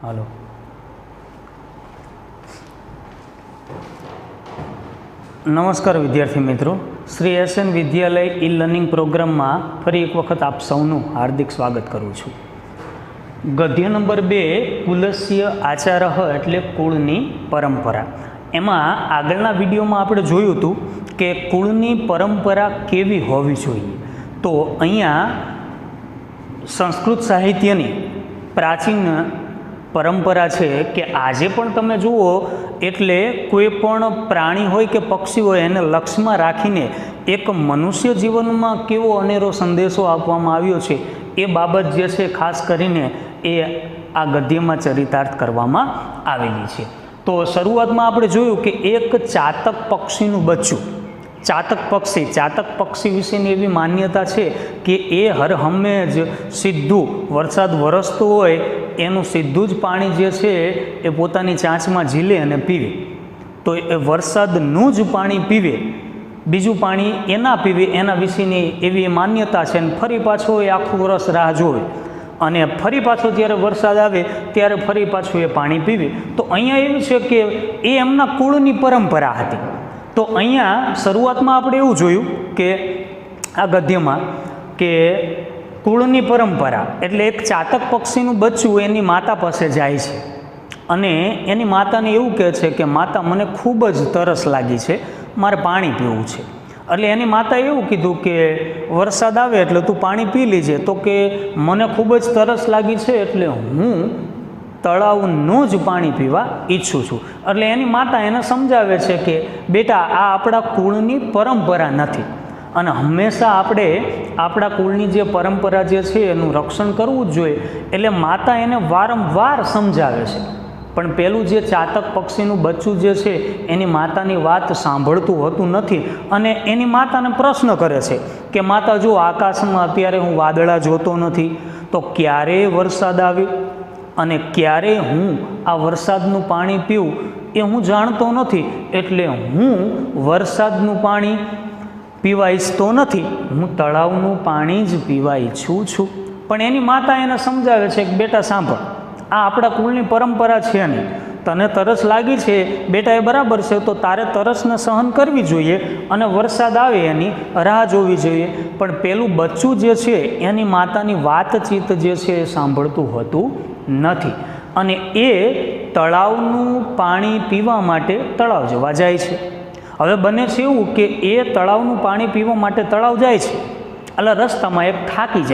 હાલો. નમસ્કાર વિદ્યાર્થી મિત્રો, શ્રી એસએન વિદ્યાલય ઈ લર્નિંગ પ્રોગ્રામમાં ફરી એક વખત આપ સૌનું હાર્દિક સ્વાગત કરું છું. ગદ્ય નંબર 2 કુલસ્ય આચારઃ એટલે કુળની પરંપરા. એમાં આગળના વિડીયોમાં આપણે જોયું હતું કે કુળની પરંપરા કેવી હોવી જોઈએ. તો અહીંયા સંસ્કૃત સાહિત્યની પ્રાચીન પરંપરા છે કે આજે પણ તમે જુઓ એટલે કોઈ પણ પ્રાણી હોય કે પક્ષી હોય એને લક્ષ્યમાં રાખીને એક મનુષ્ય જીવનમાં કેવો અનેરો સંદેશો આપવામાં આવ્યો છે એ બાબત જે છે ખાસ કરીને એ આ ગદ્યમાં ચરિતાર્થ કરવામાં આવેલી છે. તો શરૂઆતમાં આપણે જોયું કે એક ચાતક પક્ષીનું બચ્ચું, ચાતક પક્ષી વિશેની એવી માન્યતા છે કે એ હર હંમેશ સીધું વરસાદ વરસતો હોય એનું સીધું જ પાણી જે છે એ પોતાની ચાંચમાં ઝીલે અને પીવે. તો એ વરસાદનું જ પાણી પીવે, બીજું પાણી એના પીવે, એના વિશેની એવી માન્યતા છે. અને ફરી પાછો એ આખું વરસ રાહ જોવે અને ફરી પાછો જ્યારે વરસાદ આવે ત્યારે ફરી પાછું એ પાણી પીવે. તો અહીંયા એવું છે કે એ એમના કુળની પરંપરા હતી. તો અહીંયા શરૂઆતમાં આપણે એવું જોયું કે આ ગદ્યમાં કે કુળની પરંપરા એટલે એક ચાતક પક્ષીનું બચ્ચું એની માતા પાસે જાય છે અને એની માતાને એવું કહે છે કે માતા, મને ખૂબ જ તરસ લાગી છે, મારે પાણી પીવું છે. એટલે એની માતાએ એવું કીધું કે વરસાદ આવે એટલે તું પાણી પી લેજે. તો કે મને ખૂબ જ તરસ લાગી છે એટલે હું તળાવનું જ પાણી પીવા ઈચ્છું છું. એટલે એની માતા એને સમજાવે છે કે બેટા, આ આપણા કુળની પરંપરા નથી અને હંમેશા આપણે આપણા કુળની જે પરંપરા જે છે એનું રક્ષણ કરવું જ જોઈએ. એટલે માતા એને વારંવાર સમજાવે છે. પણ પેલું જે ચાતક પક્ષીનું બચ્ચું જે છે એની માતાની વાત સાંભળતું હોતું નથી અને એની માતાને પ્રશ્ન કરે છે કે માતા, જો આકાશમાં અત્યારે હું વાદળા જોતો નથી, તો ક્યારે વરસાદ આવે અને ક્યારે હું આ વરસાદનું પાણી પીવું એ હું જાણતો નથી. એટલે હું વરસાદનું પાણી પીવા ઈચ્છતો નથી, હું તળાવનું પાણી જ પીવા ઈચ્છું છું. પણ એની માતા એને સમજાવે છે કે બેટા સાંભળ, આ આપણા કુળની પરંપરા છે નહીં. તને તરસ લાગી છે બેટા, એ બરાબર છે, તો તારે તરસને સહન કરવી જોઈએ અને વરસાદ આવે એની રાહ જોવી જોઈએ. પણ પેલું બચ્ચું જે છે એની માતાની વાતચીત જે છે એ સાંભળતું હોતું નથી અને એ તળાવનું પાણી પીવા માટે તળાવ જવા જાય છે. હવે બને છે એવું કે એ તળાવનું પાણી પીવા માટે તળાવ જાય છે એટલે રસ્તામાં એક થાકી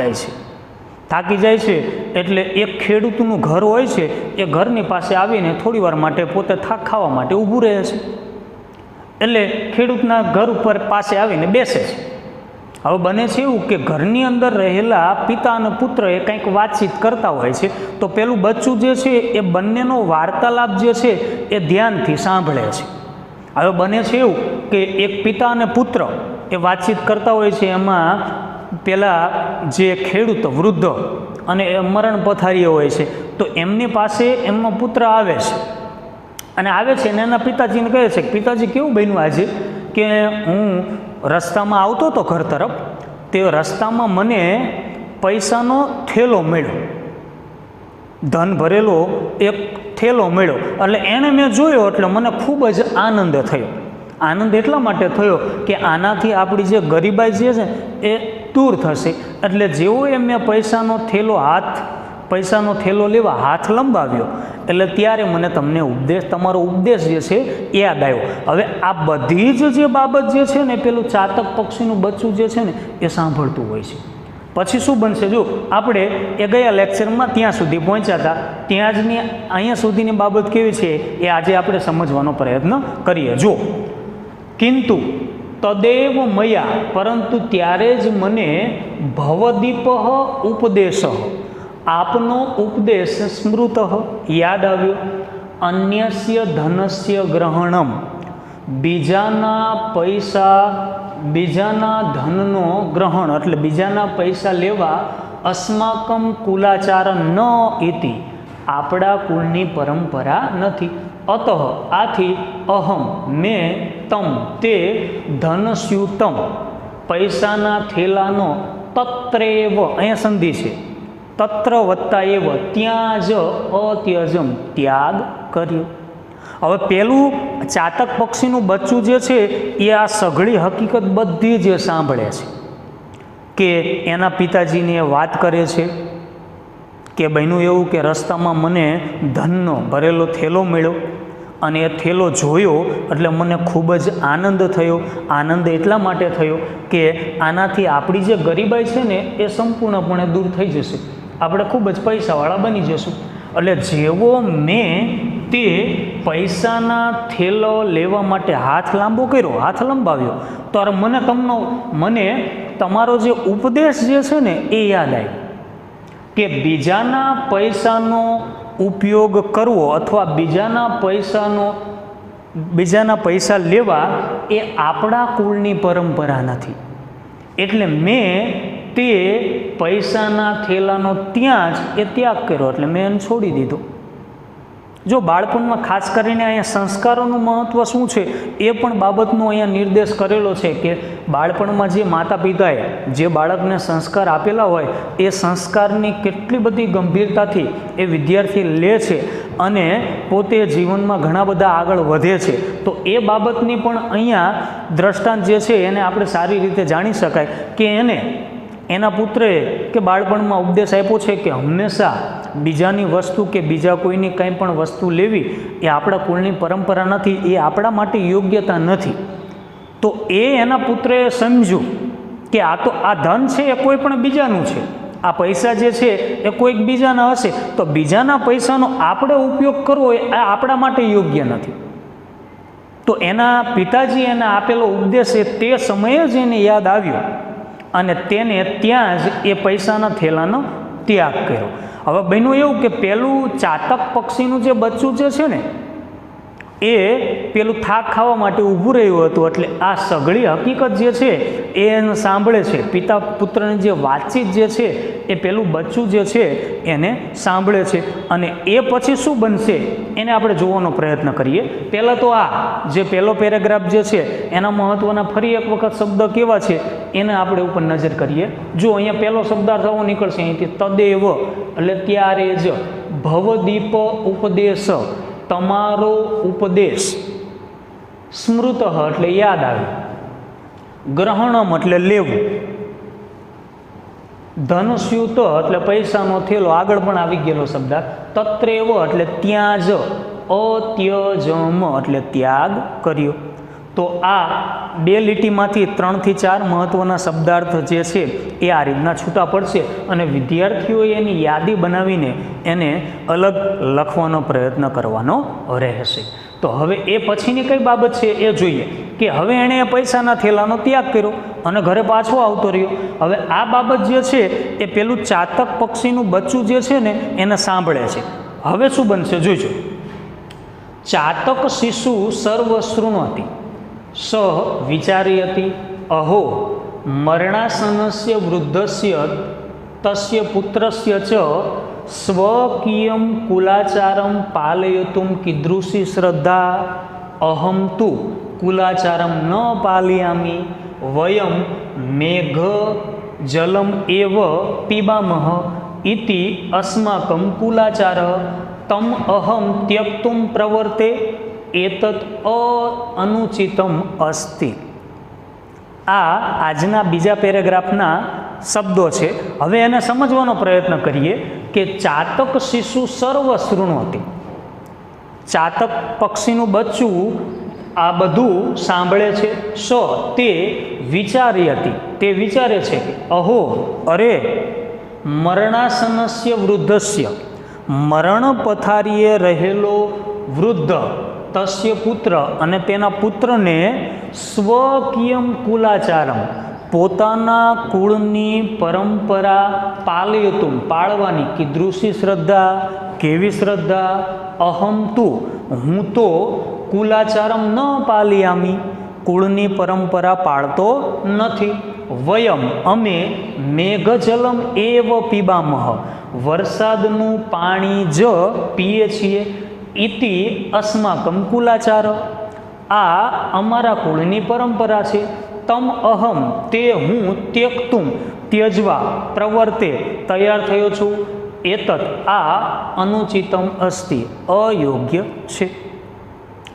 જાય છે એટલે એક ખેડૂતનું ઘર હોય છે, એ ઘરની પાસે આવીને થોડી વાર માટે પોતે થાક ખાવા માટે ઊભું રહે છે. એટલે ખેડૂતના ઘર ઉપર પાસે આવીને બેસે છે. હવે બને છે એવું કે ઘરની અંદર રહેલા પિતા અને પુત્ર એ કંઈક વાતચીત કરતા હોય છે. તો પેલું બચ્ચું જે છે એ બંનેનો વાર્તાલાપ જે છે એ ધ્યાનથી સાંભળે છે. હવે બને છે એવું કે એક પિતા અને પુત્ર એ વાતચીત કરતા હોય છે. એમાં પેલા જે ખેડૂત વૃદ્ધ અને એ મરણ પથારીઓ હોય છે, તો એમની પાસે એમનો પુત્ર આવે છે અને એના પિતાજીને કહે છે કે પિતાજી, કેવું બન્યું આજે કે હું રસ્તામાં આવતો હતો ઘર તરફ, તે રસ્તામાં મને પૈસાનો થેલો મળ્યો, ધન ભરેલો એક થેલો મળ્યો. એટલે એને મેં જોયો એટલે મને ખૂબ જ આનંદ થયો. આનંદ એટલા માટે થયો કે આનાથી આપણી જે ગરીબાઈ જે છે એ દૂર થશે. એટલે જેવો એ મેં પૈસાનો થેલો લેવા હાથ લંબાવ્યો એટલે ત્યારે મને તમારો ઉપદેશ જે છે એ યાદ આવ્યો. હવે આ બધી જ જે બાબત જે છે ને પેલું ચાતક પક્ષીનું બચ્ચું જે છે ને એ સાંભળતું હોય છે. પછી શું બનશે, જો આપણે એ ગયા લેક્ચરમાં ત્યાં સુધી પહોંચ્યા હતા, ત્યાં જની અહીંયા સુધીની બાબત કેવી છે એ આજે આપણે સમજવાનો પ્રયત્ન કરીએ. જો કિંતુ તદેવ મયા, પરંતુ ત્યારે જ મને ભવદીપ ઉપદેશ, આપનો ઉપદેશ સ્મૃત યાદ આવ્યો. અન્યસ્ય ધનસ્ય ગ્રહણમ, બીજાના ધનનો ગ્રહણ એટલે બીજાના પૈસા લેવા અસ્માકમ કુલાચાર ન ઇતિ, આપણા કુળની પરંપરા નથી. અતઃ આથી અહમ મેં તમ તે ધનસ્યુતમ પૈસાના થેલાનો તત્રેવ, અહીંયા સંધિ છે, તત્ર વત્તા એવ ત્યાં જ અત્યજમ ત્યાગ કર્યો. હવે પેલું ચાતક પક્ષીનું બચ્ચું જે છે એ આ સઘળી હકીકત બધી જ સાંભળે છે કે એના પિતાજીને વાત કરે છે કે બન્યું એવું કે રસ્તામાં મને ધનનો ભરેલો થેલો મળ્યો અને એ થેલો જોયો એટલે મને ખૂબ જ આનંદ થયો. આનંદ એટલા માટે થયો કે આનાથી આપણી જે ગરીબાઈ છે ને એ સંપૂર્ણપણે દૂર થઈ જશે, આપણે ખૂબ જ પૈસાવાળા બની જશું. એટલે જેવો મેં તે પૈસાના થેલો લેવા માટે હાથ લાંબો કર્યો, હાથ લંબાવ્યો, તો મને તમારો જે ઉપદેશ જે છે ને એ યાદ આવ્યો કે બીજાના પૈસાનો ઉપયોગ કરવો અથવા બીજાના પૈસા લેવા એ આપણા કુળની પરંપરા નથી. એટલે મેં તે પૈસાના થેલાનો ત્યાં જ એ ત્યાગ કર્યો, એટલે મેં એને છોડી દીધો. જો બાળપણમાં ખાસ કરીને અહીંયા સંસ્કારોનું મહત્ત્વ શું છે એ પણ બાબતનો અહીંયા નિર્દેશ કરેલો છે કે બાળપણમાં જે માતા પિતાએ જે બાળકને સંસ્કાર આપેલા હોય એ સંસ્કારની કેટલી બધી ગંભીરતાથી એ વિદ્યાર્થી લે છે અને પોતે જીવનમાં ઘણા બધા આગળ વધે છે. તો એ બાબતની પણ અહીંયા દ્રષ્ટાંત જે છે એને આપણે સારી રીતે જાણી શકાય કે એના પુત્રએ કે બાળપણમાં ઉપદેશ આપ્યો છે કે હંમેશા બીજાની વસ્તુ કે બીજા કોઈની કંઈ પણ વસ્તુ લેવી એ આપણા કુળની પરંપરા નથી, એ આપણા માટે યોગ્યતા નથી. તો એના પુત્રએ સમજ્યું કે આ ધન છે એ કોઈ પણ બીજાનું છે, આ પૈસા જે છે એ કોઈક બીજાના હશે, તો બીજાના પૈસાનો આપણે ઉપયોગ કરવો એ આપણા માટે યોગ્ય નથી. તો એના પિતાજી એને આપેલો ઉપદેશ તે સમયે જ એને યાદ આવ્યો અને તેને ત્યાં જ એ પૈસાના થેલાનો ત્યાગ કર્યો. હવે બન્યું એવું કે પેલું ચાતક પક્ષીનું જે બચ્ચું જે છે ને એ પેલું થાક ખાવા માટે ઊભું રહ્યું હતું, એટલે આ સઘળી હકીકત જે છે એ એને સાંભળે છે. પિતા પુત્રની જે વાતચીત જે છે એ પેલું બચ્ચું જે છે એને સાંભળે છે અને એ પછી શું બનશે એને આપણે જોવાનો પ્રયત્ન કરીએ. પહેલાં તો આ જે પહેલો પેરેગ્રાફ જે છે એના મહત્ત્વના ફરી એક વખત શબ્દ કેવા છે એને આપણે ઉપર નજર કરીએ. જો અહીંયા પહેલો શબ્દાર્થ આવો નીકળશે અહીંથી તદેવ, એટલે ત્યારે જ, ભવદીપ ઉપદેશ, તમારો ઉપદેશ, સ્મૃત એટલે યાદ આવે, ગ્રહણમ એટલે લેવું, ધનસ્યુત એટલે પૈસાનો થેલો, આગળ પણ આવી ગયેલો શબ્દાર્થ, તત્રેવ એટલે ત્યાં જ, અત્યજમ એટલે ત્યાગ કર્યો. તો આ બે લીટીમાંથી 3 થી 4 મહત્ત્વના શબ્દાર્થ જે છે એ આ રીતના છૂટા પડશે અને વિદ્યાર્થીઓએ એની યાદી બનાવીને એને અલગ લખવાનો પ્રયત્ન કરવાનો રહેશે. તો હવે એ પછીની કઈ બાબત છે એ જોઈએ કે હવે એણે પૈસાના થેલાનો ત્યાગ કર્યો અને ઘરે પાછો આવતો રહ્યો. હવે આ બાબત જે છે એ પેલું ચાતક પક્ષીનું બચ્ચું જે છે ને એને સાંભળે છે. હવે શું બનશે જોઈજો. ચાતક શિશુ સર્વ શૃણોતિ સ વિચારયતિ અહો મરણાસનસ્ય વૃદ્ધસ્ય તસ્ય પુત્રસ્ય ચ સ્વકીયમ કુલાચારમ પાલયતુમ કીદૃશી શ્રદ્ધા અહમ તુ કુલાચારમ ન પાલયામિ વયમ મેઘ જલમ એવ પીબામહ ઇતિ અસ્માકમ કુલાચાર તમ અહમ ત્યક્તુમ પ્રવર્તે એતત અનુચિતમ અસ્તિ. આ આજના બીજા પેરેગ્રાફના શબ્દો છે. હવે એને સમજવાનો પ્રયત્ન કરીએ કે ચાતક શિશુ સર્વ શૃણોતિ, ચાતક પક્ષીનું બચ્ચું આ બધું સાંભળે છે. સ તે વિચાર્યતિ તે વિચારે છે કે અહો અરે મરણાસનસ્ય વૃદ્ધસ્ય મરણ પથારીએ રહેલો વૃદ્ધ તસ્ય પુત્ર અને તેના પુત્રને સ્વકીયમ કુલાચારમ પોતાના કુળની પરંપરા પાલયતુમ પાળવાની કીદૃશી શ્રદ્ધા કેવી શ્રદ્ધા અહમ તુ હું તો કુલાચારમ ન પાલયામી કુળની પરંપરા પાળતો નથી. વયમ અમે મેઘજલમ એવ પીબામહ વરસાદનું પાણી જ પીએ છીએ. ઇતિ અસ્માકમ કુલાચાર આ અમારા કુળની પરંપરા છે. તમ અહમ તે હું ત્યક્તુમ त्यज्वा प्रवर्ते तैयार थयो छुं एतत् आ अनुचितम अस्ति अयोग्य छे।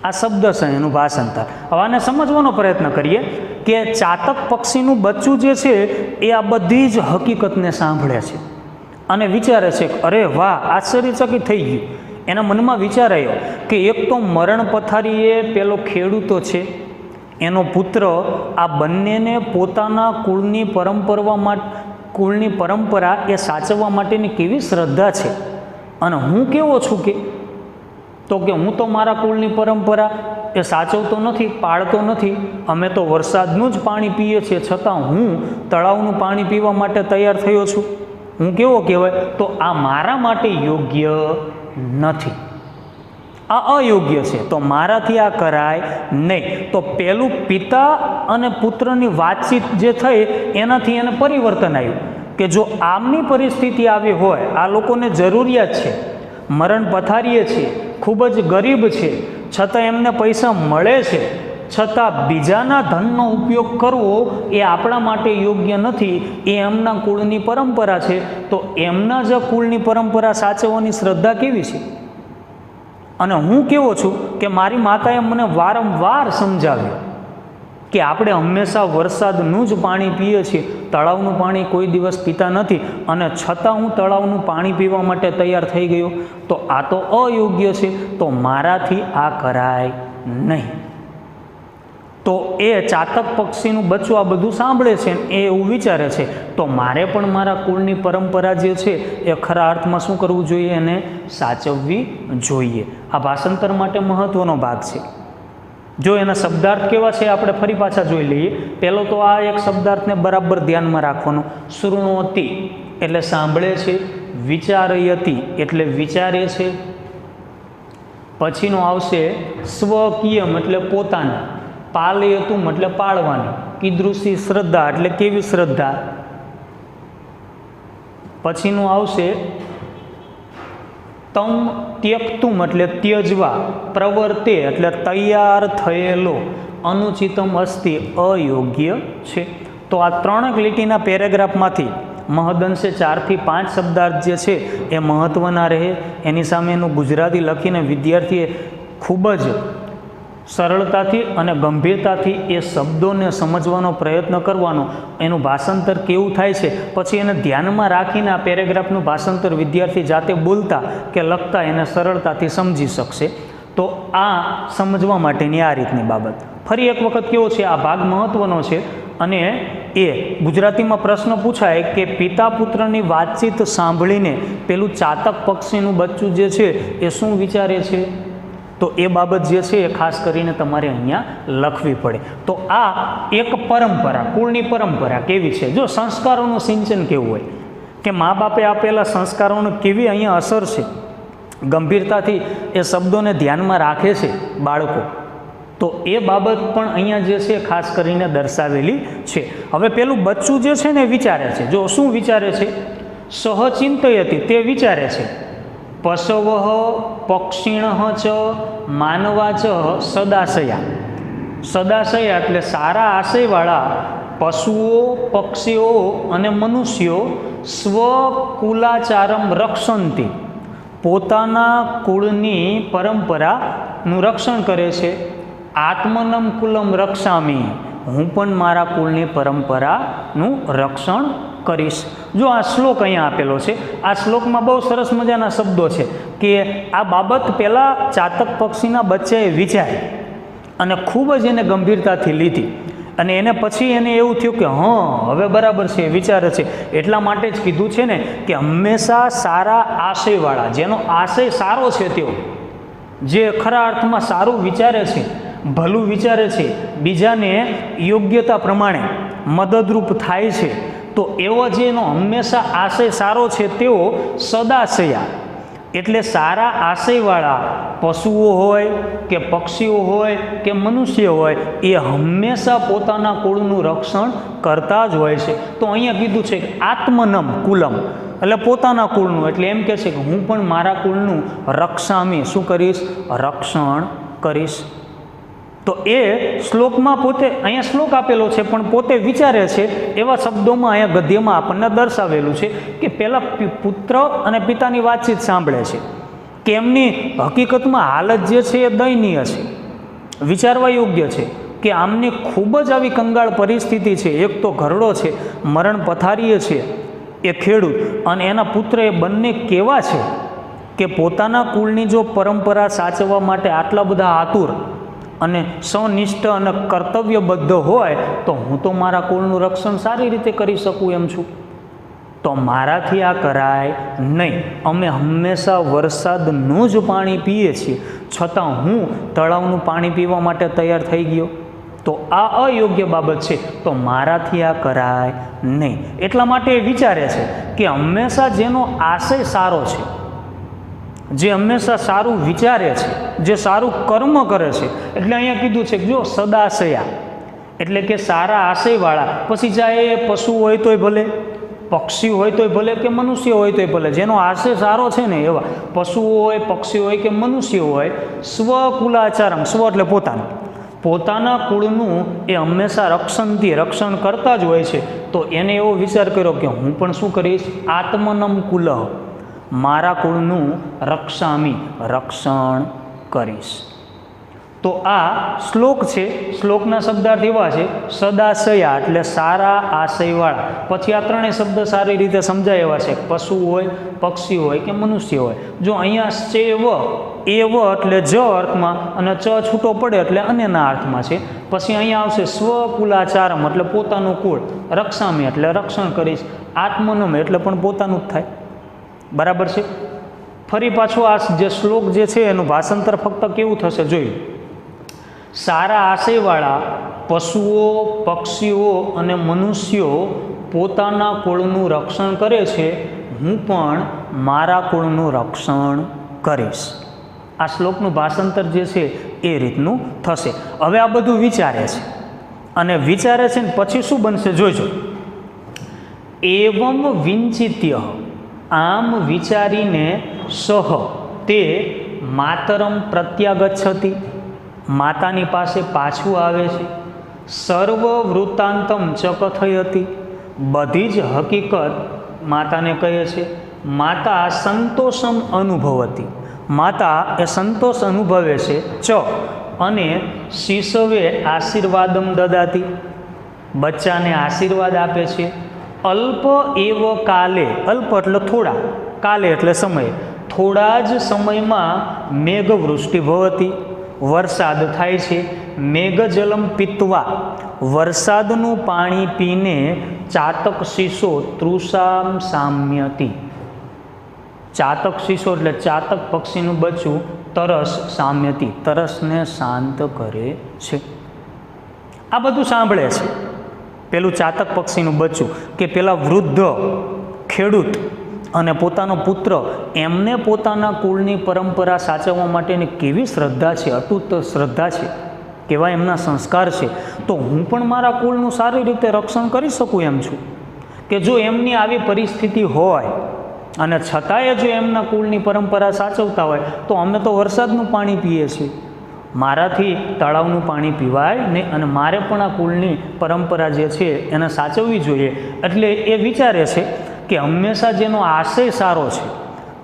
आ शब्द છે એનું ભાષાંતર। હવે આને સમજવાનો પ્રયત્ન કરીએ કે ચાતક પક્ષીનું બચ્ચું જે છે એ આ બધી જ હકીકતને સાંભળે છે અને વિચારે છે કે અરે વાહ, આશ્ચર્યચકિત થઈ ગયું। એના મનમાં વિચાર આવ્યો કે એક તો મરણ પથારીએ પેલો ખેડૂતો છે, એનો પુત્ર, આ બંનેને પોતાના કુળની પરંપરા એ સાચવવા માટેની કેવી શ્રદ્ધા છે, અને હું કેવો છું કે હું તો મારા કુળની પરંપરા એ સાચવતો નથી, પાળતો નથી। અમે તો વરસાદનું જ પાણી પીએ છીએ, છતાં હું તળાવનું પાણી પીવા માટે તૈયાર થયો છું। હું કેવો કહેવાય? તો આ મારા માટે યોગ્ય નથી, આ અયોગ્ય છે, તો મારાથી આ કરાય નહીં। તો પેલું પિતા અને પુત્રની વાતચીત જે થઈ એનાથી એને પરિવર્તન આવ્યું કે જો આમની પરિસ્થિતિ આવી હોય, આ લોકોને જરૂરિયાત છે, મરણ પથારીએ છે, ખૂબ જ ગરીબ છે, છતાં એમને પૈસા મળે છે, છતાં બીજાના ધનનો ઉપયોગ કરવો એ આપણા માટે યોગ્ય નથી, એ એમના કુળની પરંપરા છે। તો એમના જ કુળની પરંપરા સાચવવાની શ્રદ્ધા કેવી છે? અને હું કેવો છું કે મારી માતાએ મને વારંવાર સમજાવ્યું કે આપણે હંમેશા વરસાદનું જ પાણી પીએ છીએ, તળાવનું પાણી કોઈ દિવસ પીતા નથી, અને છતાં હું તળાવનું પાણી પીવા માટે તૈયાર થઈ ગયો। તો આ તો અયોગ્ય છે, તો મારાથી આ કરાય નહીં। તો એ ચાતક પક્ષીનું બચ્ચું આ બધું સાંભળે છે, એ એવું વિચારે છે તો મારે પણ મારા કુળની પરંપરા જે છે એ ખરા અર્થમાં શું કરવું જોઈએ? એને સાચવવી જોઈએ। આ ભાષાંતર માટે મહત્વનો ભાગ છે। જો એના શબ્દાર્થ કેવા છે આપણે ફરી પાછા જોઈ લઈએ। પહેલો તો આ એક શબ્દાર્થને બરાબર ધ્યાનમાં રાખવાનો। શૃણોતિ એટલે સાંભળે છે, વિચારયતિ એટલે વિચારે છે, પછીનો આવશે સ્વકીયમ એટલે પોતાના, પાલયતું એટલે પાળવાની, કીદૃશી શ્રદ્ધા એટલે કેવી શ્રદ્ધા, પછીનું આવશે તમ ત્યક્તુમ એટલે ત્યજવા, પ્રવર્તે એટલે તૈયાર થયેલો, અનુચિતમ અસ્તિ અયોગ્ય છે। તો આ 3 લીટીના પેરેગ્રાફમાંથી મહદંશે 4 થી 5 શબ્દાર્થ જે છે એ મહત્ત્વના રહે। એની સામે એનું ગુજરાતી લખીને વિદ્યાર્થીએ ખૂબ જ સરળતાથી અને ગંભીરતાથી એ શબ્દોને સમજવાનો પ્રયત્ન કરવાનો। એનું ભાષાંતર કેવું થાય છે પછી એને ધ્યાનમાં રાખીને આ પેરેગ્રાફનું ભાષાંતર વિદ્યાર્થી જાતે બોલતા કે લખતા એને સરળતાથી સમજી શકશે। તો આ સમજવા માટેની આ રીતની બાબત। ફરી એક વખત કેવો છે, આ ભાગ મહત્ત્વનો છે અને એ ગુજરાતીમાં પ્રશ્ન પૂછાય કે પિતા પુત્રની વાતચીત સાંભળીને પેલું ચાતક પક્ષીનું બચ્ચું જે છે એ શું વિચારે છે? તો એ બાબત જે છે એ ખાસ કરીને તમારે અહીંયા લખવી પડે। તો આ એક પરંપરા, કુળની પરંપરા કેવી છે, જો સંસ્કારોનું સિંચન કેવું હોય કે મા બાપે આપેલા સંસ્કારોની કેવી અહીંયા અસર છે, ગંભીરતાથી એ શબ્દોને ધ્યાનમાં રાખે છે બાળકો, તો એ બાબત પણ અહીંયા જે છે ખાસ કરીને દર્શાવેલી છે। હવે પેલું બચ્ચું જે છે ને વિચારે છે, જો શું વિચારે છે? સહચિંતયતિ તે વિચારે છે, પશવ પક્ષિણ ચ માનવા ચ સદાશયા, સદાશયા એટલે સારા આશયવાળા પશુઓ, પક્ષીઓ અને મનુષ્યો સ્વકુલાચારમ રક્ષંતિ પોતાના કુળની પરંપરાનું રક્ષણ કરે છે। આત્મનમ કુલમ રક્ષામી હું પણ મારા કુળની પરંપરાનું રક્ષણ કરીશ। જો આ શ્લોક અહીંયા આપેલો છે, આ શ્લોકમાં બહુ સરસ મજાના શબ્દો છે કે આ બાબત પહેલાં ચાતક પક્ષીના બચ્ચાએ વિચારી અને ખૂબ જ એને ગંભીરતાથી લીધી અને એને પછી એને એવું થયું કે હવે બરાબર છે, વિચારે છે, એટલા માટે જ કીધું છે ને કે હંમેશા સારા આશયવાળા, જેનો આશય સારો છે, તેઓ જે ખરા અર્થમાં સારું વિચારે છે, ભલું વિચારે છે, બીજાને યોગ્યતા પ્રમાણે મદદરૂપ થાય છે, તો એવો જેનો હંમેશા આશય સારો છે તેઓ સદાશયા એટલે સારા આશયવાળા પશુઓ હોય કે પક્ષીઓ હોય કે મનુષ્ય હોય એ હંમેશા પોતાના કુળનું રક્ષણ કરતા જ હોય છે। તો અહીંયા કીધું છે કે આત્મનમ કુલમ એટલે પોતાના કુળનું, એટલે એમ કહે છે કે હું પણ મારા કુળનું રક્ષામી શું કરીશ? રક્ષણ કરીશ। તો તો એ શ્લોકમાં પોતે, અહીંયા શ્લોક આપેલો છે પણ પોતે વિચારે છે એવા શબ્દોમાં અહીંયા ગદ્યમાં આપણને દર્શાવેલું છે કે પહેલાં પુત્ર અને પિતાની વાતચીત સાંભળે છે કે એમની હકીકતમાં હાલત જે છે એ દયનીય છે, વિચારવા યોગ્ય છે કે આમની ખૂબ જ આવી કંગાળ પરિસ્થિતિ છે. એક તો ઘરડો છે, મરણ પથારીએ છે એ ખેડૂત, અને એના પુત્ર, એ બંને કેવા છે કે પોતાના કુળની જો પરંપરા સાચવવા માટે આટલા બધા આતુર અને સનિષ્ઠ અને કર્તવ્યબદ્ધ હોય તો હું તો મારા કુળનું રક્ષણ સારી રીતે કરી શકું એમ છું. તો મારાથી આ કરાય નહીં. અમે હંમેશા વરસાદનું જ પાણી પીએ છીએ, છતાં હું તળાવનું પાણી પીવા માટે તૈયાર થઈ ગયો, તો આ અયોગ્ય બાબત છે, તો મારાથી આ કરાય નહીં. એટલા માટે એ વિચારે છે કે હંમેશા જેનો આશય સારો છે, જે હંમેશા સારું વિચારે છે, જે સારું કર્મ કરે છે, એટલે અહીંયા કીધું છે કે જો સદાશયા એટલે કે સારા આશયવાળા, પછી ચાહે પશુ હોય તોય ભલે, પક્ષી હોય તોય ભલે કે મનુષ્ય હોય તોય ભલે, જેનો આશય સારો છે ને એવા પશુઓ હોય, પક્ષી હોય કે મનુષ્ય હોય, સ્વકુલાચારમ, સ્વ એટલે પોતાનું, પોતાના કુળનું એ હંમેશા રક્ષણ કરતા જ હોય છે. તો એને એવો વિચાર કર્યો કે હું પણ શું કરીશ, આત્મનમ કુલઃ, મારા કુળનું રક્ષણ કરીશ. તો આ શ્લોક છે. શ્લોકના શબ્દાર્થ એવા છે સદાશયા એટલે સારા આશયવાળા. પછી આ ત્રણેય શબ્દ સારી રીતે સમજાય એવા છે, પશુ હોય, પક્ષી હોય કે મનુષ્ય હોય. જો અહીંયા ચેવ, એવ એટલે જ અર્થમાં અને ચ છૂટો પડે એટલે અન્યના અર્થમાં છે. પછી અહીંયા આવશે સ્વકુલાચારમ એટલે પોતાનું કુળ, રક્ષામી એટલે રક્ષણ કરીશ, આત્મનમ એટલે પણ પોતાનું જ થાય. બરાબર છે. ફરી પાછું આ જે શ્લોક જે છે એનું ભાષાંતર ફક્ત કેવું થશે જોયું. સારા આશયવાળા પશુઓ, પક્ષીઓ અને મનુષ્યો પોતાના કુળનું રક્ષણ કરે છે, હું પણ મારા કુળનું રક્ષણ કરીશ. આ શ્લોકનું ભાષાંતર જે છે એ રીતનું થશે. હવે આ બધું વિચારે છે, અને વિચારે છે ને પછી શું બનશે જોઈજો. એવમ વિંચિત્ય, આમ વિચારીને સહ તે માતરમ પ્રત્યાગચ્છતિ, માતાની પાસે પાછું આવે છે. સર્વ વૃત્તાંતમ ચ કથયતિ, બધી જ હકીકત માતાને કહે છે. માતા સંતોષમ અનુભવતી, માતા એ સંતોષ અનુભવે છે. ચ અને શિશવે આશીર્વાદમ દદાતી, બચ્ચાને આશીર્વાદ આપે છે. અલ્પ એવ કાલે, અલ્પ એટલે થોડા, કાલે એટલે સમય, થોડા જ સમયમાં મેઘવૃષ્ટિ ભવતી, વરસાદ થાય છે. મેઘજલમ પીત્વા, વરસાદનું પાણી પીને ચાતક શીશો તૃષામ સામ્યતી, ચાતક શીશો એટલે ચાતક પક્ષીનું બચ્ચું તરસ સામ્યતી, તરસને શાંત કરે છે. આ બધું સાંભળે છે. પેલું ચાતક પક્ષીનું બચ્ચું કે પેલા વૃદ્ધ ખેડૂત અને પોતાનો પુત્ર, એમને પોતાના કુળની પરંપરા સાચવવા માટેની કેવી શ્રદ્ધા છે, અતૂટ શ્રદ્ધા છે, કેવા એમના સંસ્કાર છે. તો હું પણ મારા કુળનું સારી રીતે રક્ષણ કરી શકું એમ છું. કે જો એમની આવી પરિસ્થિતિ હોય અને છતાંય જો એમના કુળની પરંપરા સાચવતા હોય તો અમે તો વરસાદનું પાણી પીએ છીએ, મારાથી તળાવનું પાણી પીવાય નહીં, અને મારે પણ આ કુળની પરંપરા જે છે એને સાચવવી જોઈએ. એટલે એ વિચારે છે કે હંમેશા જેનો આશય સારો છે,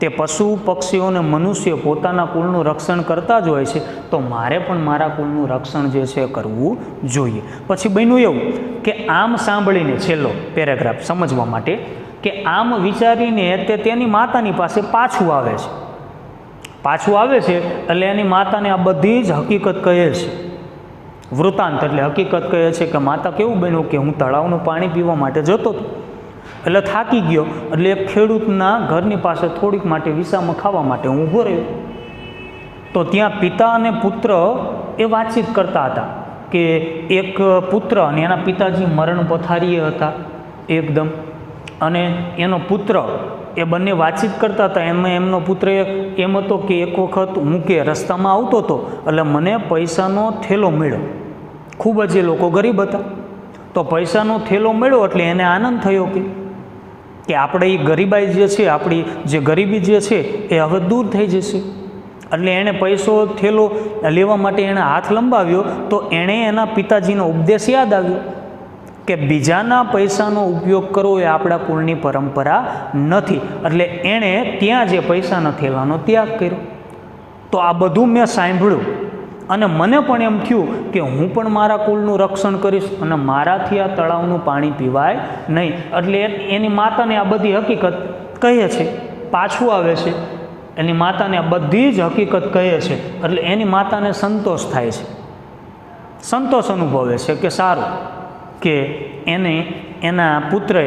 તે પશુ, પક્ષીઓ અને મનુષ્ય પોતાના કુળનું રક્ષણ કરતા જ હોય છે, તો મારે પણ મારા કુળનું રક્ષણ જે છે કરવું જોઈએ. પછી બન્યું એવું કે આમ સાંભળીને, છેલ્લો પેરેગ્રાફ સમજવા માટે, કે આમ વિચારીને તે તેની માતાની પાસે પાછું આવે છે. પાછું આવે છે એટલે એની માતાને આ બધી જ હકીકત કહે છે. વૃત્તાંત એટલે હકીકત કહે છે કે માતા કેવું બન્યું કે હું તળાવનું પાણી પીવા માટે જતો હતો, એટલે થાકી ગયો, એટલે એક ખેડૂતના ઘરની પાસે થોડીક માટે વિસામો ખાવા માટે હું ઊભો રહ્યો. તો ત્યાં પિતા અને પુત્ર એ વાતચીત કરતા હતા કે એક પુત્ર અને એના પિતાજી મરણ પથારીએ હતા એકદમ, અને એનો પુત્ર એ બંને વાતચીત કરતા હતા. એમાં એમનો પુત્ર એમ હતો કે એક વખત હું કે રસ્તામાં આવતો હતો એટલે મને પૈસાનો થેલો મળ્યો. ખૂબ જ એ લોકો ગરીબ હતા, તો પૈસાનો થેલો મળ્યો એટલે એને આનંદ થયો કે આપણે એ ગરીબાઈ જે છે, આપણી જે ગરીબી જે છે એ હવે દૂર થઈ જશે. એટલે એણે પૈસો થેલો લેવા માટે એણે હાથ લંબાવ્યો તો એણે એના પિતાજીનો ઉપદેશ યાદ આવ્યો કે બીજાના પૈસાનો ઉપયોગ કરવો એ આપણા કુળની પરંપરા નથી. એટલે એણે ત્યાં જે પૈસાના થેલાનો ત્યાગ કર્યો. તો આ બધું મેં સાંભળ્યું અને મને પણ એમ થયું કે હું પણ મારા કુળનું રક્ષણ કરીશ અને મારાથી આ તળાવનું પાણી પીવાય નહીં. એટલે એની માતાને આ બધી હકીકત કહે છે, પાછું આવે છે એની માતાને આ બધી જ હકીકત કહે છે. એટલે એની માતાને સંતોષ થાય છે, સંતોષ અનુભવે છે કે સારું કે એને એના પુત્રએ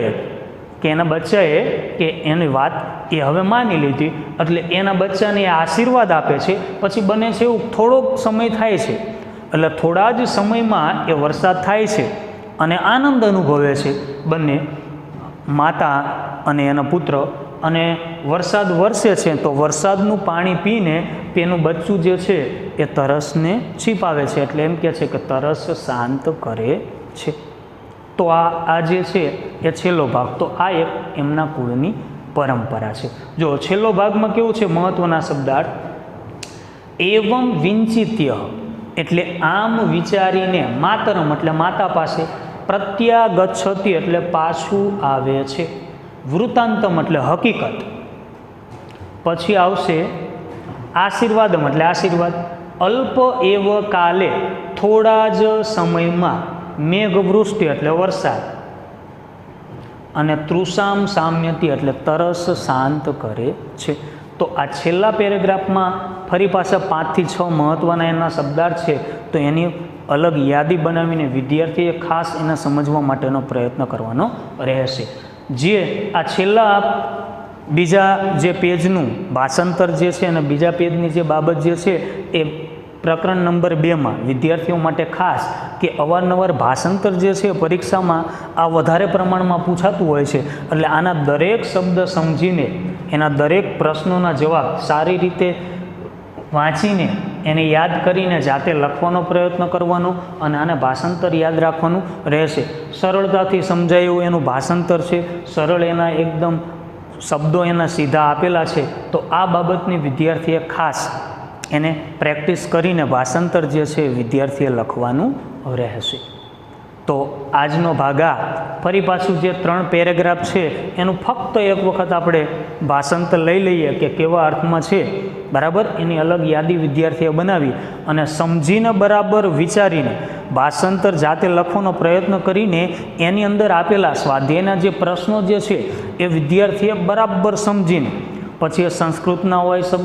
કે એના બચ્ચાએ કે એની વાત એ હવે માની લીધી. એટલે એના બચ્ચાને આશીર્વાદ આપે છે. પછી બને છે એવું થોડોક સમય થાય છે, એટલે થોડા જ સમયમાં એ વરસાદ થાય છે અને આનંદ અનુભવે છે બંને માતા અને એના પુત્ર. અને વરસાદ વરસે છે તો વરસાદનું પાણી પીને તેનું બચ્ચું જે છે એ તરસને છીપાવે છે. એટલે એમ કહે છે કે તરસ શાંત કરે છે. તો આ જે છે એ છેલ્લો ભાગ. તો આ એક એમના કુળની પરંપરા છે. જો છેલ્લો ભાગમાં કેવું છે, મહત્વના શબ્દાર્થ, એવમ વિંચિત્ય એટલે આમ વિચારીને, માતરમ એટલે માતા પાસે, પ્રત્યાગચ્છતિ એટલે પાછું આવે છે, વૃત્તાંતમ એટલે હકીકત, પછી આવશે આશીર્વાદમ એટલે આશીર્વાદ, અલ્પ એવ કાલે થોડા જ સમયમાં, મેઘવૃષ્ટિ એટલે વરસાદ, અને તૃષામ સામ્યતિ એટલે તરસ શાંત કરે છે. તો આ છેલ્લા પેરેગ્રાફમાં ફરી પાછા 5 થી 6 મહત્ત્વના એના શબ્દાર્થ છે. તો એની અલગ યાદી બનાવીને વિદ્યાર્થીએ ખાસ એને સમજવા માટેનો પ્રયત્ન કરવાનો રહેશે. જે આ છેલ્લા બીજા જે પેજનું ભાષાંતર જે છે અને બીજા પેજની જે બાબત જે છે એ પ્રકરણ નંબર 2માં વિદ્યાર્થીઓ માટે ખાસ કે અવારનવાર ભાષાંતર જે છે પરીક્ષામાં આ વધારે પ્રમાણમાં પૂછાતું હોય છે. એટલે આના દરેક શબ્દ સમજીને એના દરેક પ્રશ્નોના જવાબ સારી રીતે વાંચીને એને યાદ કરીને જાતે લખવાનો પ્રયત્ન કરવાનો અને આને ભાષાંતર યાદ રાખવાનું રહેશે. સરળતાથી સમજાય એવું એનું ભાષાંતર છે, સરળ એના એકદમ શબ્દો એના સીધા આપેલા છે. તો આ બાબતની વિદ્યાર્થીએ ખાસ એને પ્રેક્ટિસ કરીને ભાષાંતર જે છે વિદ્યાર્થીએ લખવાનું રહેશે. તો આજનો ભાગ આ ફરી પાછું જે 3 પેરેગ્રાફ છે એનું ફક્ત એક વખત આપણે ભાષાંતર લઈ લઈએ કે કેવા અર્થમાં છે, બરાબર. એની અલગ યાદી વિદ્યાર્થીએ બનાવી અને સમજીને બરાબર વિચારીને ભાષાંતર જાતે લખવાનો પ્રયત્ન કરીને એની અંદર આપેલા સ્વાધ્યાયના જે પ્રશ્નો જે છે એ વિદ્યાર્થીએ બરાબર સમજીને, પછી એ સંસ્કૃતના હોય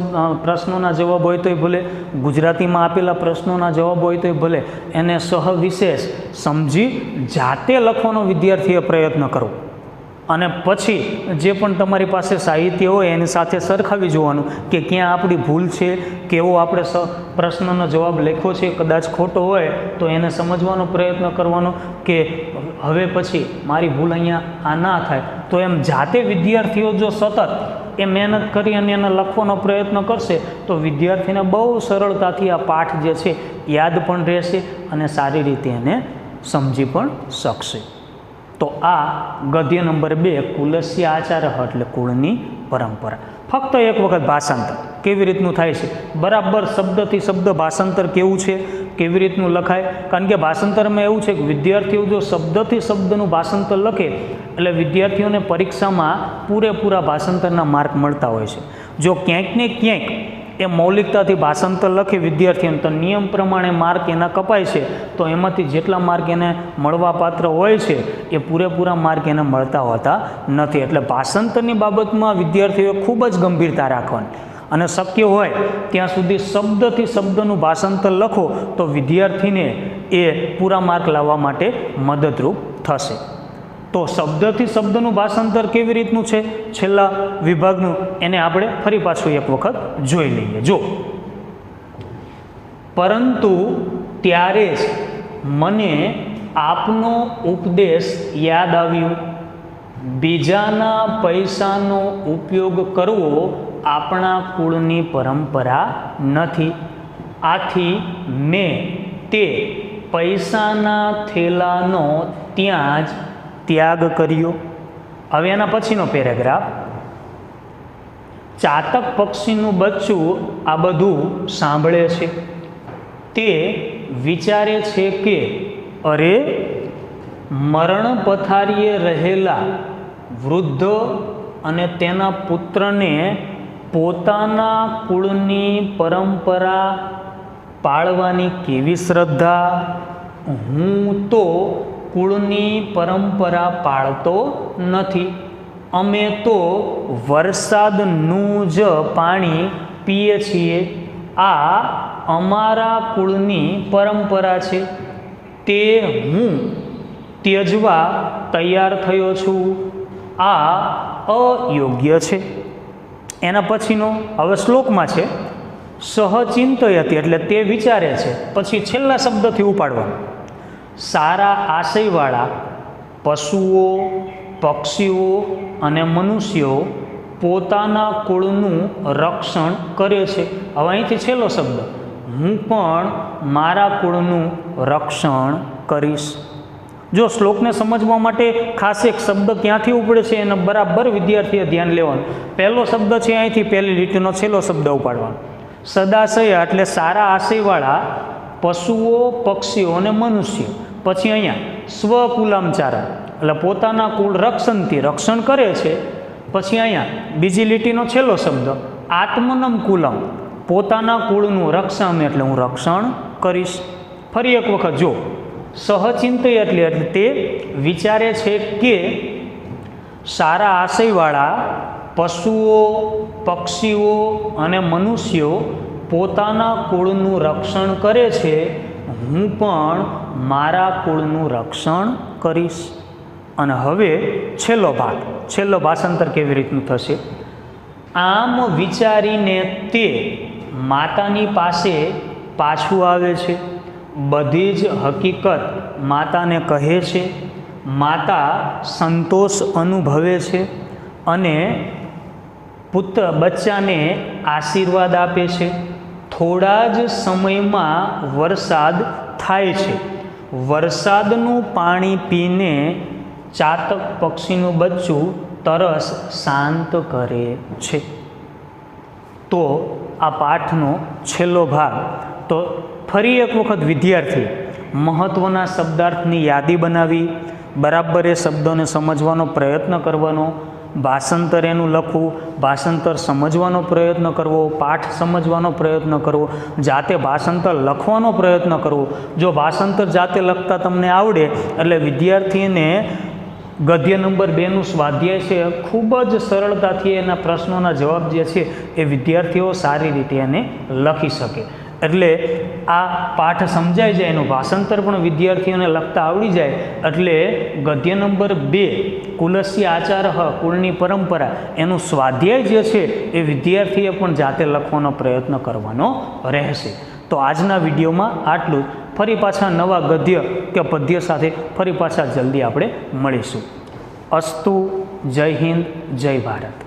પ્રશ્નોના જવાબ હોય તોય ભલે, ગુજરાતીમાં આપેલા પ્રશ્નોના જવાબ હોય તોય ભલે, એને સહવિશેષ સમજી જાતે લખવાનો વિદ્યાર્થીએ પ્રયત્ન કરવો. અને પછી જે પણ તમારી પાસે સાહિત્ય હોય એની સાથે સરખાવી જોવાનું કે ક્યાં આપણી ભૂલ છે, કેવો આપણે પ્રશ્નનો જવાબ લખ્યો છે, કદાચ ખોટો હોય તો એને સમજવાનો પ્રયત્ન કરવાનો કે હવે પછી મારી ભૂલ અહીંયા આ ના થાય. તો એમ જાતે વિદ્યાર્થીઓ જો સતત એ મહેનત કરી અને એને લખવાનો પ્રયત્ન કરશે તો વિદ્યાર્થીને બહુ સરળતાથી આ પાઠ જે છે યાદ પણ રહેશે અને સારી રીતે એને સમજી પણ શકશે. તો આ ગદ્ય નંબર 2 કુલસ્ય આચાર એટલે કુળની પરંપરા. ફક્ત એક વખત ભાષાંતર કેવી રીતનું થાય છે, બરાબર શબ્દથી શબ્દ ભાષાંતર કેવું છે, કેવી રીતનું લખાય. કારણ કે ભાષાંતરમાં એવું છે કે વિદ્યાર્થીઓ જો શબ્દથી શબ્દનું ભાષાંતર લખે એટલે વિદ્યાર્થીઓને પરીક્ષામાં પૂરેપૂરા ભાષાંતરના માર્ક મળતા હોય છે. જો ક્યાંક ને ક્યાંક એ મૌલિકતાથી ભાષાંતર લખે વિદ્યાર્થીઓને તો નિયમ પ્રમાણે માર્ક એના કપાય છે. તો એમાંથી જેટલા માર્ક એને મળવાપાત્ર હોય છે એ પૂરેપૂરા માર્ક એને મળતા હોતા નથી. એટલે ભાષાંતરની બાબતમાં વિદ્યાર્થીઓએ ખૂબ જ ગંભીરતા રાખવાની અને શક્ય હોય ત્યાં સુધી શબ્દથી શબ્દનું ભાષાંતર લખો તો વિદ્યાર્થીને એ પૂરા માર્ક લાવવા માટે મદદરૂપ થશે. તો શબ્દથી શબ્દનું ભાષાંતર કેવી રીતનું છે છેલ્લા વિભાગનું એને આપણે ફરી પાછું એક વખત જોઈ લઈએ. જો પરંતુ ત્યારે જ મને આપનો ઉપદેશ યાદ આવ્યું, બીજાના પૈસાનો ઉપયોગ કરવો આપણા કુળની પરંપરા નથી. આથી મેં તે પૈસાના થેલાનો ત્યાં જ ત્યાગ કર્યો. હવે એના પછીનો પેરેગ્રાફ, ચાતક પક્ષીનું બચ્ચું આ બધું સાંભળે છે. તે વિચારે છે કે અરે, મરણ પથારીએ રહેલા વૃદ્ધ અને તેના પુત્રને પોતાના કુળની પરંપરા પાળવાની કેવી શ્રદ્ધા. હું તો કુળની પરંપરા પાળતો નથી. અમે તો વરસાદનું જ પાણી પીએ છીએ. આ અમારા કુળની પરંપરા છે. તે હું ત્યજવા તૈયાર થયો છું. આ અયોગ્ય છે. એના પછીનો હવે શ્લોકમાં છે સહચિંતયતિ, એટલે તે વિચારે છે. પછી છેલ્લા શબ્દથી ઉપાડવાનું. સારા આશયવાળા પશુઓ, પક્ષીઓ અને મનુષ્યો પોતાના કુળનું રક્ષણ કરે છે. હવે અહીંથી છેલ્લો શબ્દ, હું પણ મારા કુળનું રક્ષણ કરીશ. જો શ્લોકને સમજવા માટે ખાસ એક શબ્દ ક્યાંથી ઉપડે છે એને બરાબર વિદ્યાર્થીએ ધ્યાન લેવાનું. પહેલો શબ્દ છે અહીંથી પહેલી લીટીનો છેલ્લો શબ્દ ઉપાડવાનો. સદાશય એટલે સારા આશયવાળા પશુઓ, પક્ષીઓ અને મનુષ્ય. પછી અહીંયા સ્વકુલામચારા એટલે પોતાના કુળ રક્ષણથી રક્ષણ કરે છે. પછી અહીંયા બીજી લીટીનો છેલ્લો શબ્દ આત્મનમ કુલમ, પોતાના કુળનું રક્ષણ એટલે હું રક્ષણ કરીશ. ફરી એક વખત જો સહચિંતય એટલે તે વિચારે છે કે સારા આશયવાળા પશુઓ, પક્ષીઓ અને મનુષ્યો પોતાના કુળનું રક્ષણ કરે છે. હું પણ મારા કુળનું રક્ષણ કરીશ. અને હવે છેલ્લો ભાગ, છેલ્લો ભાષાંતર કેવી રીતનું થશે. આમ વિચારીને તે માતાની પાસે પાછું આવે છે. બધી જ હકીકત માતાને કહે છે. માતા સંતોષ અનુભવે છે અને બચ્ચાને આશીર્વાદ આપે છે. થોડા જ સમયમાં વરસાદ થાય છે. વરસાદનું પાણી પીને ચાતક પક્ષીનું બચ્ચું તરસ શાંત કરે છે. તો આ પાઠનો છેલ્લો ભાગ. તો ફરી એક વખત વિદ્યાર્થી મહત્ત્વના શબ્દાર્થની યાદી બનાવી બરાબર એ શબ્દોને સમજવાનો પ્રયત્ન કરવાનો. ભાષાંતર એનું લખવું, ભાષાંતર સમજવાનો પ્રયત્ન કરવો, પાઠ સમજવાનો પ્રયત્ન કરવો, જાતે ભાષાંતર લખવાનો પ્રયત્ન કરવો. જો ભાષાંતર જાતે લખતા તમને આવડે એટલે વિદ્યાર્થીને ગદ્ય નંબર 2નું સ્વાધ્યાય છે ખૂબ જ સરળતાથી એના પ્રશ્નોના જવાબ જે છે એ વિદ્યાર્થીઓ સારી રીતે એને લખી શકે. એટલે આ પાઠ સમજાઈ જાય, એનું ભાષાંતર પણ વિદ્યાર્થીઓને લખતા આવડી જાય એટલે ગદ્ય નંબર 2 કુલસ્ય આચાર કુળની પરંપરા એનું સ્વાધ્યાય જે છે એ વિદ્યાર્થીએ પણ જાતે લખવાનો પ્રયત્ન કરવાનો રહેશે. તો આજના વિડીયોમાં આટલું જ. ફરી પાછા નવા ગદ્ય કે પદ્ય સાથે ફરી પાછા જલ્દી આપણે મળીશું. અસ્તુ. જય હિન્દ, જય ભારત.